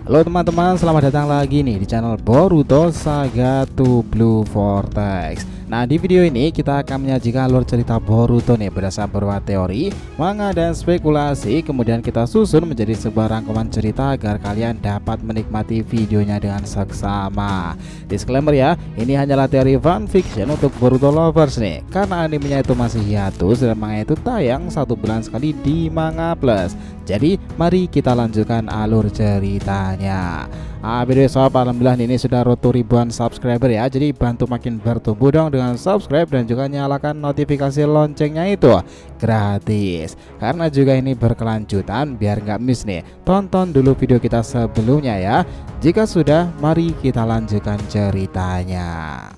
Halo teman-teman, selamat datang lagi nih di channel Boruto Saga to Blue Vortex. Nah, di video ini kita akan menyajikan alur cerita Boruto nih berdasarkan beberapa teori, manga dan spekulasi. Kemudian kita susun menjadi sebuah rangkuman cerita agar kalian dapat menikmati videonya dengan seksama. Disclaimer ya, ini hanyalah teori fanfiction untuk Boruto lovers nih, karena animenya itu masih hiatus dan manga itu tayang 1 bulan sekali di Manga Plus. Jadi mari kita lanjutkan alur ceritanya. Video sob, alhamdulillah ini sudah roto ribuan subscriber ya. Jadi bantu makin bertumbuh dong dengan subscribe dan juga nyalakan notifikasi loncengnya itu gratis. Karena juga ini berkelanjutan biar nggak miss nih. Tonton dulu video kita sebelumnya ya. Jika sudah, mari kita lanjutkan ceritanya.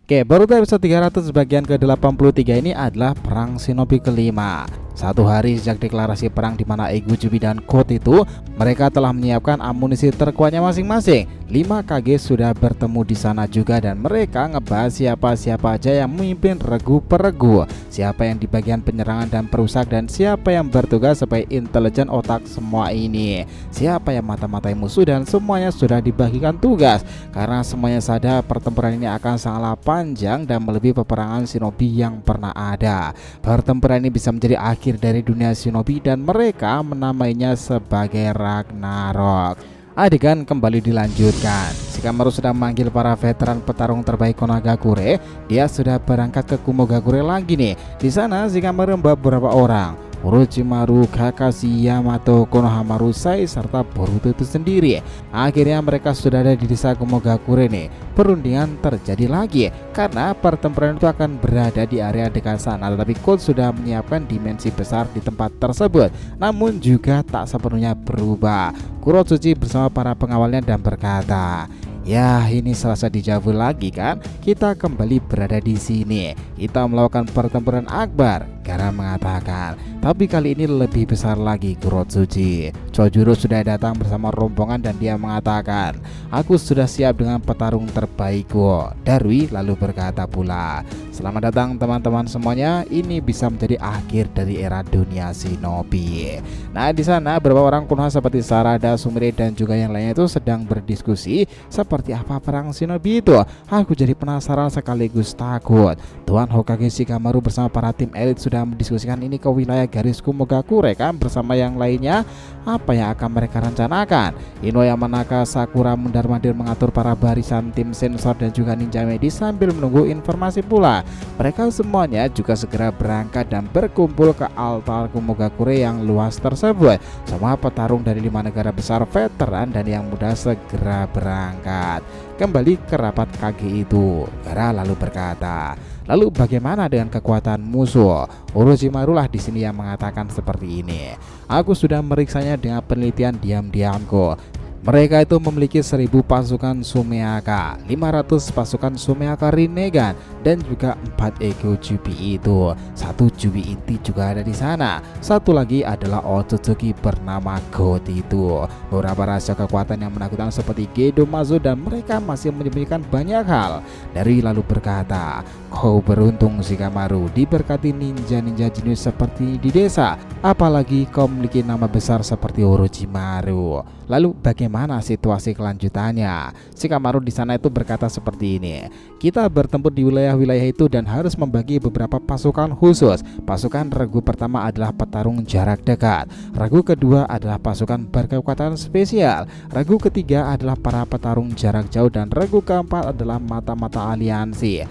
Oke, Boruto episode 300 bagian ke-83 ini adalah perang shinobi kelima. 1 hari sejak deklarasi perang di mana Egu, Jubi, dan Code itu mereka telah menyiapkan amunisi terkuatnya masing-masing. 5 Kage sudah bertemu di sana juga dan mereka ngebahas siapa-siapa aja yang memimpin regu per regu, siapa yang di bagian penyerangan dan perusak, dan siapa yang bertugas sebagai intelijen otak semua ini, siapa yang mata-matai musuh, dan semuanya sudah dibagikan tugas karena semuanya sadar pertempuran ini akan sangatlah panjang dan melebihi peperangan shinobi yang pernah ada. Pertempuran ini bisa menjadi akhir dari dunia shinobi dan mereka menamainya sebagai Ragnarok. Adegan kembali dilanjutkan. Shikamaru sedang memanggil para veteran petarung terbaik Konagakure. Dia sudah berangkat ke Kumogakure lagi nih. Di sana Shikamaru membawa beberapa orang, Orochimaru, Kakashi, Yamato, Konohamaru, Sai, serta Boruto itu sendiri. Akhirnya mereka sudah ada di desa Kumogakure nih. Perundingan terjadi lagi karena pertempuran itu akan berada di area dekat sana, tetapi Code sudah menyiapkan dimensi besar di tempat tersebut. Namun juga tak sepenuhnya berubah. Kurozuchi bersama para pengawalnya dan berkata, "Ya, ini selesai dijawab lagi kan? Kita kembali berada di sini. Kita melakukan pertempuran akbar." Gaara mengatakan, "Tapi kali ini lebih besar lagi, Kurozuchi." Chojuro sudah datang bersama rombongan dan dia mengatakan, "Aku sudah siap dengan petarung terbaikku." Darui lalu berkata pula, "Selamat datang teman-teman semuanya. Ini bisa menjadi akhir dari era dunia shinobi." Nah, di sana beberapa orang Konoha seperti Sarada, Sumire, dan juga yang lainnya itu sedang berdiskusi seperti apa perang shinobi itu. Aku jadi penasaran sekaligus takut. Tuan Hokage Shikamaru bersama para tim elit sudah mendiskusikan ini ke wilayah garis Kumogakure kan bersama yang lainnya. Apa yang akan mereka rencanakan? Ino Yamanaka, Sakura, mundar-mandir mengatur para barisan tim sensor dan juga ninja medis sambil menunggu informasi pula. Mereka semuanya juga segera berangkat dan berkumpul ke altar Kumogakure yang luas tersebut. Semua petarung dari 5 negara besar, veteran dan yang muda segera berangkat kembali ke rapat Kage itu. Gaara lalu berkata, "Lalu bagaimana dengan kekuatan musuh?" Orochimaru lah di sini yang mengatakan seperti ini. "Aku sudah meriksanya dengan penelitian diam-diamku. Mereka itu memiliki 1000 pasukan Sumeaka, 500 pasukan Sumeaka Rinnegan, dan juga 4 Ego Jubi itu. 1 Jubi inti juga ada di sana. Satu lagi adalah Otsutsuki bernama God itu. Beberapa rahasia kekuatan yang menakutkan seperti Gedomazo, dan mereka masih menyembunyikan banyak hal." Dari lalu berkata, "Kau beruntung Shikamaru, diberkati ninja-ninja jenius seperti di desa. Apalagi kau memiliki nama besar seperti Orochimaru." Lalu bagaimana situasi kelanjutannya? Shikamaru di sana itu berkata seperti ini, "Kita bertempur di wilayah-wilayah itu dan harus membagi beberapa pasukan khusus. Pasukan regu pertama adalah petarung jarak dekat. Regu kedua adalah pasukan berkekuatan spesial. Regu ketiga adalah para petarung jarak jauh dan regu keempat adalah mata-mata aliansi.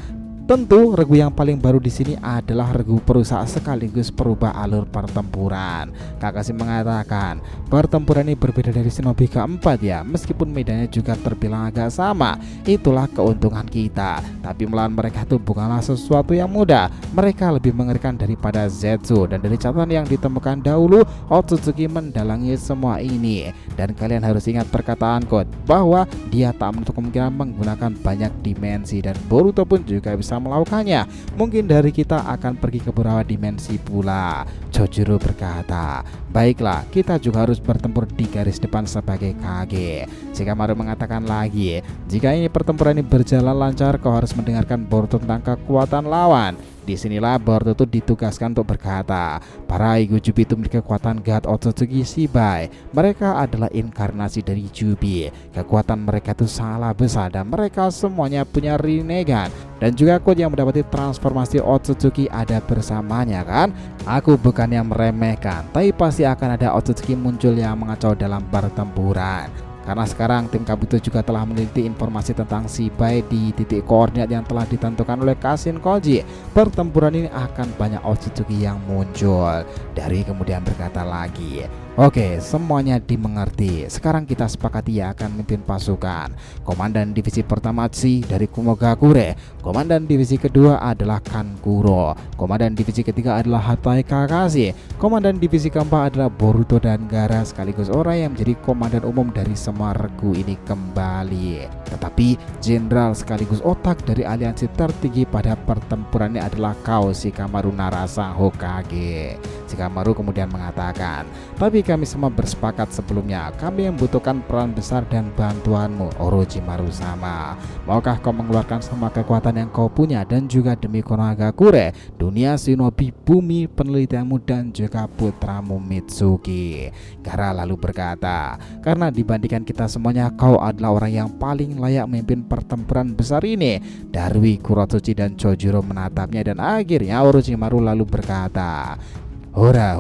Tentu regu yang paling baru di sini adalah regu perusak sekaligus perubah alur pertempuran." Kakashi mengatakan, "Pertempuran ini berbeda dari shinobi keempat ya, meskipun medannya juga terbilang agak sama. Itulah keuntungan kita. Tapi melawan mereka itu bukanlah sesuatu yang mudah. Mereka lebih mengerikan daripada Zetsu, dan dari catatan yang ditemukan dahulu, Otsutsuki mendalangi semua ini. Dan kalian harus ingat perkataan Code bahwa dia tak menutup kemungkinan menggunakan banyak dimensi, dan Boruto pun juga bisa melakukannya. Mungkin dari kita akan pergi ke beberapa dimensi pula." Chojuro berkata, "Baiklah, kita juga harus bertempur di garis depan sebagai Kage." Shikamaru mengatakan lagi, "Jika ini pertempuran ini berjalan lancar, kau harus mendengarkan Boruto tentang kekuatan lawan. Disinilah Boruto ditugaskan untuk berkata, para Ego Jubi itu memiliki kekuatan God Otsutsuki Shibai. Mereka adalah inkarnasi dari Jubi. Kekuatan mereka itu sangatlah besar dan mereka semuanya punya Rinnegan. Dan juga Code yang mendapati transformasi Otsutsuki ada bersamanya kan. Aku bukan yang meremehkan, tapi pasti akan ada Otsutsuki muncul yang mengacau dalam pertempuran. Karena sekarang tim Kabuto juga telah meneliti informasi tentang Shibai di titik koordinat yang telah ditentukan oleh Kashin Koji. Pertempuran ini akan banyak Otsutsuki yang muncul. Dari kemudian berkata lagi, oke, semuanya dimengerti. Sekarang kita sepakati ya akan memimpin pasukan. Komandan divisi pertama Chi dari Kumogakure. Komandan divisi kedua adalah Kankuro. Komandan divisi ketiga adalah Hatai Kakashi. Komandan divisi keempat adalah Boruto dan Gaara, sekaligus orang yang menjadi komandan umum dari semua regu ini kembali. Tetapi jenderal sekaligus otak dari aliansi tertinggi pada pertempuran ini adalah Kao Shikamaru Narasa Hokage. Shikamaru kemudian mengatakan, tapi kami semua bersepakat sebelumnya, kami membutuhkan peran besar dan bantuanmu, Orochimaru sama. Maukah kau mengeluarkan semua kekuatan yang kau punya dan juga demi Konogakure, dunia shinobi, bumi, penelitianmu dan juga putramu Mitsuki? Gaara lalu berkata, karena dibandingkan kita semuanya, kau adalah orang yang paling layak memimpin pertempuran besar ini. Darui, Kuratsuchi dan Chojuro menatapnya dan akhirnya Orochimaru lalu berkata, hora,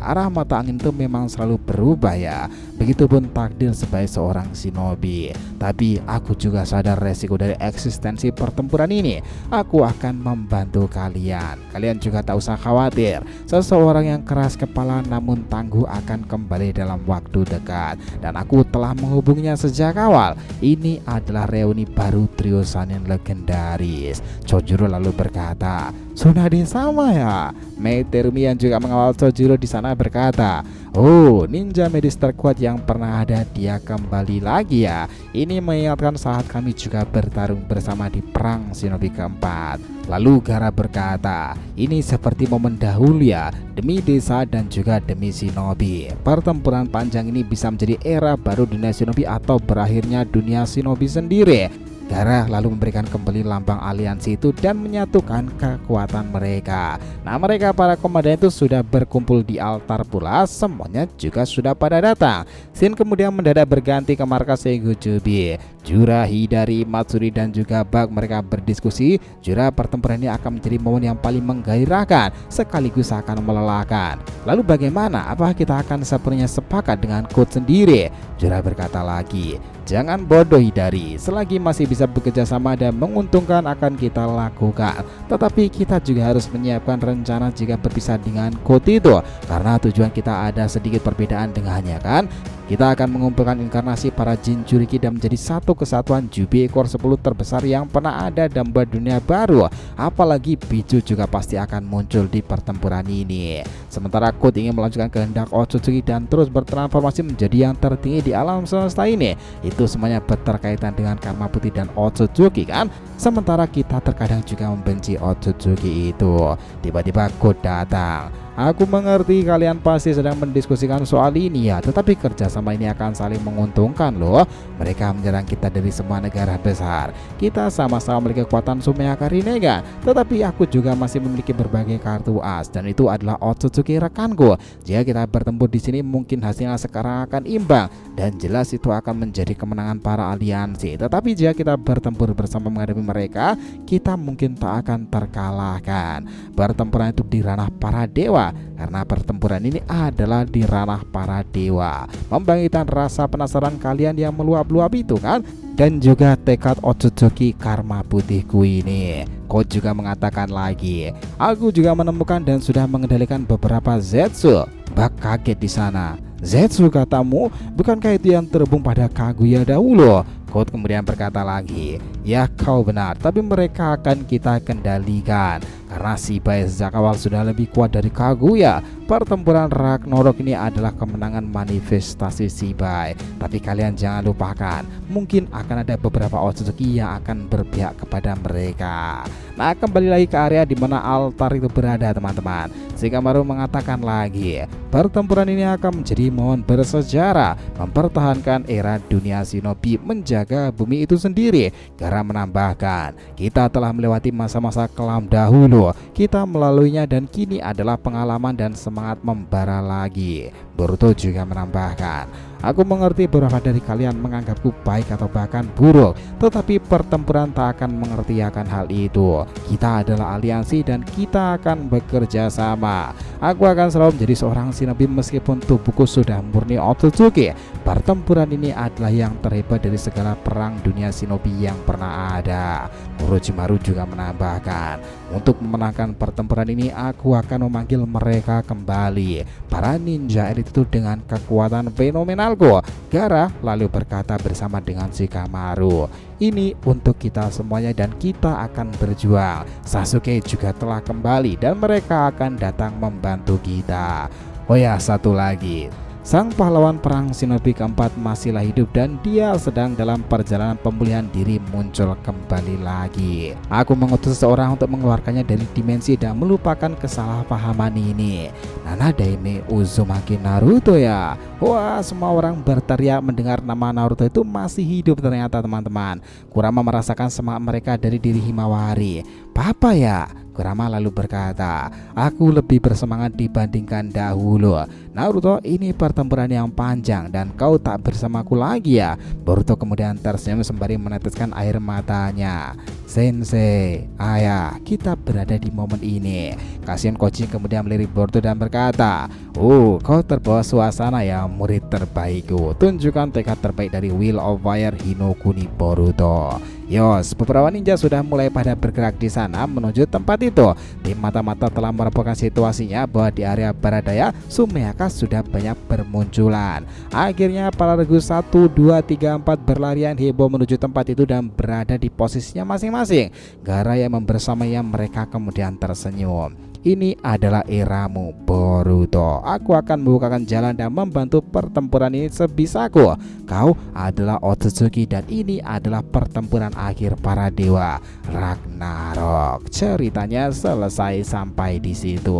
arah mata angin itu memang selalu berubah ya. Begitupun takdir sebagai seorang shinobi. Tapi aku juga sadar resiko dari eksistensi pertempuran ini. Aku akan membantu kalian. Kalian juga tak usah khawatir. Seseorang yang keras kepala namun tangguh akan kembali dalam waktu dekat. Dan aku telah menghubunginya sejak awal. Ini adalah reuni baru trio Sannin legendaris. Chojuro lalu berkata, Tsunade sama ya. Mei Terumi yang juga mengawal Chojuro di sana berkata, oh, ninja medis terkuat yang pernah ada, dia kembali lagi ya. Ini mengingatkan saat kami juga bertarung bersama di perang shinobi keempat. Lalu Gaara berkata, ini seperti momen dahulu ya, demi desa dan juga demi shinobi. Pertempuran panjang ini bisa menjadi era baru dunia shinobi atau berakhirnya dunia shinobi sendiri. Gaara lalu memberikan kembali lambang aliansi itu dan menyatukan kekuatan mereka. Nah, mereka para komandan itu sudah berkumpul di altar pula. Semuanya juga sudah pada datang. Shin kemudian mendadak berganti ke markas Ego Jubi. Jura, Hidari, Matsuri dan juga Bug mereka berdiskusi. Jura, pertempuran ini akan menjadi momen yang paling menggairahkan sekaligus akan melelahkan. Lalu bagaimana? Apakah kita akan sepenuhnya sepakat dengan Code sendiri? Jura berkata lagi, jangan bodoh Hidari, selagi masih bisa bekerja sama dan menguntungkan akan kita lakukan. Tetapi kita juga harus menyiapkan rencana jika berpisah dengan Code itu, karena tujuan kita ada sedikit perbedaan dengannya kan. Kita akan mengumpulkan inkarnasi para Jinchuriki dan menjadi satu kesatuan Jubi ekor 10 terbesar yang pernah ada dan buat dunia baru. Apalagi Biju juga pasti akan muncul di pertempuran ini. Sementara Code ingin melanjutkan kehendak Otsutsuki dan terus bertransformasi menjadi yang tertinggi di alam semesta ini. Itu semuanya berkaitan dengan karma putih dan Otsutsuki kan. Sementara kita terkadang juga membenci Otsutsuki itu. Tiba-tiba Code datang. Aku mengerti kalian pasti sedang mendiskusikan soal ini ya, tetapi kerjasama ini akan saling menguntungkan loh. Mereka menyerang kita dari semua negara besar. Kita sama-sama memiliki kekuatan Sumiyaka Rinnegan, tetapi aku juga masih memiliki berbagai kartu as dan itu adalah Otsutsuki rekanku. Jika kita bertempur di sini mungkin hasilnya sekarang akan imbang dan jelas itu akan menjadi kemenangan para aliansi. Tetapi jika kita bertempur bersama menghadapi mereka, kita mungkin tak akan terkalahkan. Pertempuran itu di ranah para dewa. Karena pertempuran ini adalah di ranah para dewa. Membangkitkan rasa penasaran kalian yang meluap-luap itu kan. Dan juga tekad Otsutsuki karma putihku ini. Code juga mengatakan lagi, aku juga menemukan dan sudah mengendalikan beberapa Zetsu. Bug kaget di sana. Zetsu katamu? Bukankah itu yang terhubung pada Kaguya dahulu? Code kemudian berkata lagi, ya kau benar, tapi mereka akan kita kendalikan. Karena Shibai sejak awal sudah lebih kuat dari Kaguya. Pertempuran Ragnarok ini adalah kemenangan manifestasi Shibai. Tapi kalian jangan lupakan, mungkin akan ada beberapa Otsutsuki yang akan berpihak kepada mereka. Nah, kembali lagi ke area di mana altar itu berada teman-teman. Shikamaru mengatakan lagi, pertempuran ini akan menjadi momen bersejarah, mempertahankan era dunia shinobi, menjaga bumi itu sendiri. Gaara menambahkan, kita telah melewati masa-masa kelam dahulu, kita melaluinya dan kini adalah pengalaman dan semangat membara lagi. Boruto juga menambahkan, aku mengerti beberapa dari kalian menganggapku baik atau bahkan buruk, tetapi pertempuran tak akan mengerti akan hal itu. Kita adalah aliansi dan kita akan bekerja sama. Aku akan selalu menjadi seorang shinobi meskipun tubuhku sudah murni Otsutsuki. Pertempuran ini adalah yang terhebat dari segala perang dunia shinobi yang pernah ada. Orochimaru juga menambahkan, untuk memenangkan pertempuran ini aku akan memanggil mereka kembali, para ninja elit itu dengan kekuatan fenomenalku. Gaara lalu berkata bersama dengan Shikamaru, ini untuk kita semuanya dan kita akan berjuang. Sasuke juga telah kembali dan mereka akan datang membantu kita. Oh ya, satu lagi, sang pahlawan perang shinobi keempat masihlah hidup dan dia sedang dalam perjalanan pemulihan diri muncul kembali lagi. Aku mengutus seseorang untuk mengeluarkannya dari dimensi dan melupakan kesalahpahaman ini. Nana Daime Uzumaki Naruto ya. Wah, semua orang berteriak mendengar nama Naruto itu masih hidup ternyata teman-teman. Kurama merasakan semangat mereka dari diri Himawari. Papa ya? Kurama lalu berkata, aku lebih bersemangat dibandingkan dahulu. Naruto, ini pertempuran yang panjang dan kau tak bersamaku lagi ya? Boruto kemudian tersenyum sembari meneteskan air matanya. Sensei, ayah, kita berada di momen ini. Kasihan Koji kemudian melirik Boruto dan berkata, kau terbawa suasana ya murid terbaikku. Tunjukkan tekad terbaik dari Will of Fire Hinokuni Boruto. Yos, beberapa ninja sudah mulai pada bergerak di sana menuju tempat itu. Tim mata-mata telah melaporkan situasinya bahwa di area barat daya Sumeyaka sudah banyak bermunculan. Akhirnya para regu 1, 2, 3, 4 berlarian heboh menuju tempat itu dan berada di posisinya masing-masing. Gaara yang membersamanya mereka kemudian tersenyum. Ini adalah eramu Boruto. Aku akan membukakan jalan dan membantu pertempuran ini sebisaku. Kau adalah Otsutsuki dan ini adalah pertempuran akhir para dewa, Ragnarok. Ceritanya selesai sampai di situ.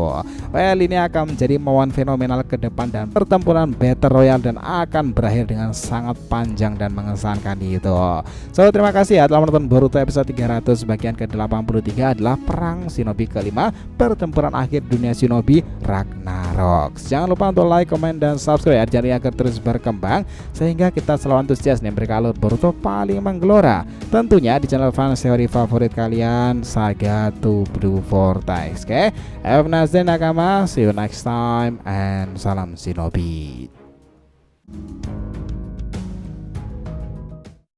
Well, ini akan menjadi momen fenomenal ke depan dan pertempuran Battle Royale dan akan berakhir dengan sangat panjang dan mengesankan itu. So, terima kasih ya telah menonton Boruto episode 300 bagian ke-83 adalah perang shinobi kelima, pertempuran akhir dunia shinobi Ragnarok. Jangan lupa untuk like, komen, dan subscribe agar terus berkembang sehingga kita selalu antusias nih memberikan alur Boruto paling menggelora. Tentunya di channel fans teori favorit kalian, Saga to Blue Vortex. Oke, have a nice day nakama, see you next time and salam shinobi.